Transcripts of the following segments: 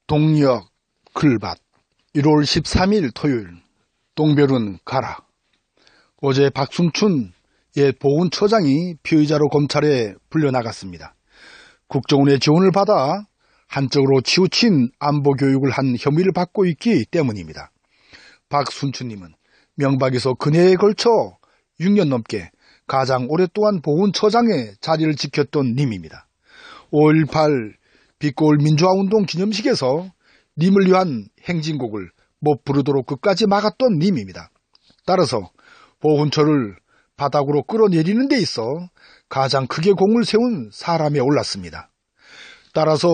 동력 글밭 1월 13일 토요일. 똥별은 가라. 어제 박순춘 옛 보훈처장이 피의자로 검찰에 불려나갔습니다. 국정원의 지원을 받아 한쪽으로 치우친 안보교육을 한 혐의를 받고 있기 때문입니다. 박순춘님은 명박에서 근해에 걸쳐 6년 넘게 가장 오랫동안 보훈처장의 자리를 지켰던 님입니다. 5.18 빛고울 민주화운동 기념식에서 님을 위한 행진곡을 못 부르도록 끝까지 막았던 님입니다. 따라서 보훈처를 바닥으로 끌어내리는 데 있어 가장 크게 공을 세운 사람에 올랐습니다. 따라서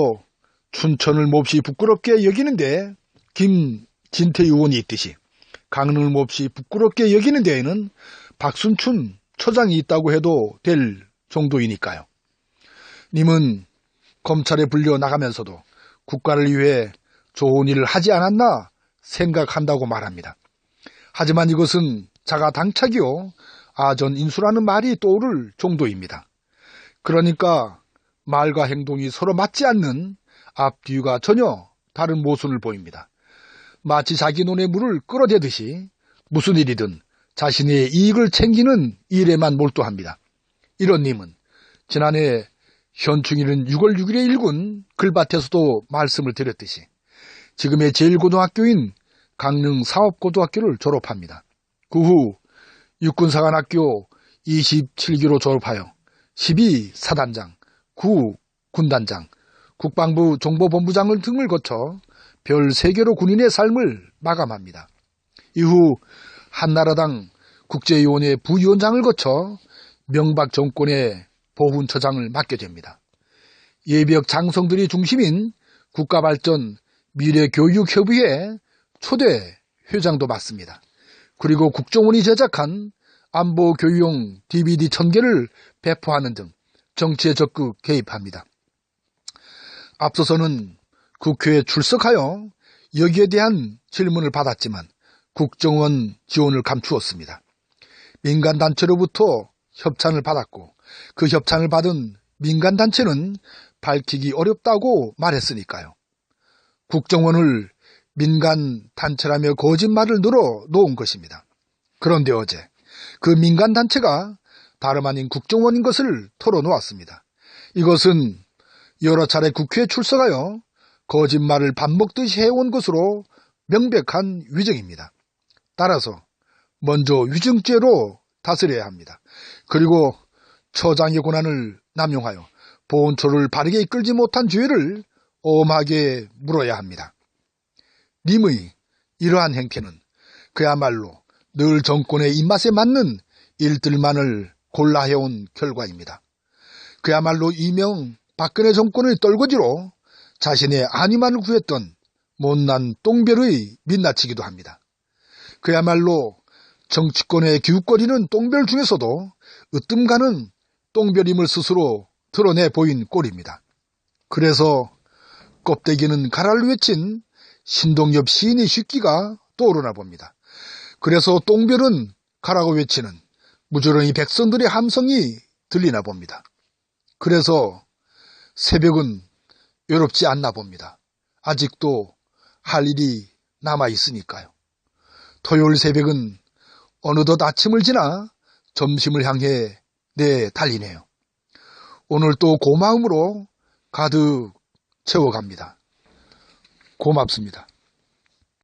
춘천을 몹시 부끄럽게 여기는데 김진태 의원이 있듯이 강릉을 몹시 부끄럽게 여기는 데에는 박순춘 처장이 있다고 해도 될 정도이니까요. 님은 검찰에 불려 나가면서도 국가를 위해 좋은 일을 하지 않았나 생각한다고 말합니다. 하지만 이것은 자가당착이요 아전인수라는 말이 떠오를 정도입니다. 그러니까 말과 행동이 서로 맞지 않는 앞뒤가 전혀 다른 모순을 보입니다. 마치 자기 눈에 물을 끌어대듯이 무슨 일이든 자신의 이익을 챙기는 일에만 몰두합니다. 이런 님은 지난해 현충일은 6월 6일에 읽은 글밭에서도 말씀을 드렸듯이 지금의 제1고등학교인 강릉 사업고등학교를 졸업합니다. 그 후 육군사관학교 27기로 졸업하여 12사단장, 9군단장, 국방부 정보본부장을 등을 거쳐 별 3개로 군인의 삶을 마감합니다. 이후 한나라당 국제위원회 부위원장을 거쳐 명박 정권의 보훈처장을 맡게 됩니다. 예비역 장성들이 중심인 국가발전 미래교육협의회 초대 회장도 맡습니다. 그리고 국정원이 제작한 안보교육용 DVD 1000개를 배포하는 등 정치에 적극 개입합니다. 앞서서는 국회에 출석하여 여기에 대한 질문을 받았지만 국정원 지원을 감추었습니다. 민간단체로부터 협찬을 받았고 그 협찬을 받은 민간단체는 밝히기 어렵다고 말했으니까요. 국정원을 민간단체라며 거짓말을 늘어 놓은 것입니다. 그런데 어제 그 민간단체가 다름 아닌 국정원인 것을 털어놓았습니다. 이것은 여러 차례 국회에 출석하여 거짓말을 밥 먹듯이 해온 것으로 명백한 위증입니다. 따라서 먼저 위증죄로 다스려야 합니다. 그리고 처장의 권한을 남용하여 보훈처를 바르게 이끌지 못한 죄를 엄하게 물어야 합니다. 님의 이러한 행태는 그야말로 늘 정권의 입맛에 맞는 일들만을 골라 해온 결과입니다. 그야말로 이명 박근혜 정권의 떨거지로 자신의 안위만을 구했던 못난 똥별의 민낯이기도 합니다. 그야말로 정치권의 기웃거리는 똥별 중에서도 으뜸가는 똥별임을 스스로 드러내 보인 꼴입니다. 그래서 껍데기는 가라를 외친 신동엽 시인의 쉽기가 떠오르나 봅니다. 그래서 똥별은 가라고 외치는 무저렁이 백성들의 함성이 들리나 봅니다. 그래서 새벽은 외롭지 않나 봅니다. 아직도 할 일이 남아 있으니까요. 토요일 새벽은 어느덧 아침을 지나 점심을 향해 달리네요. 오늘 또 고마움으로 가득 채워갑니다. 고맙습니다.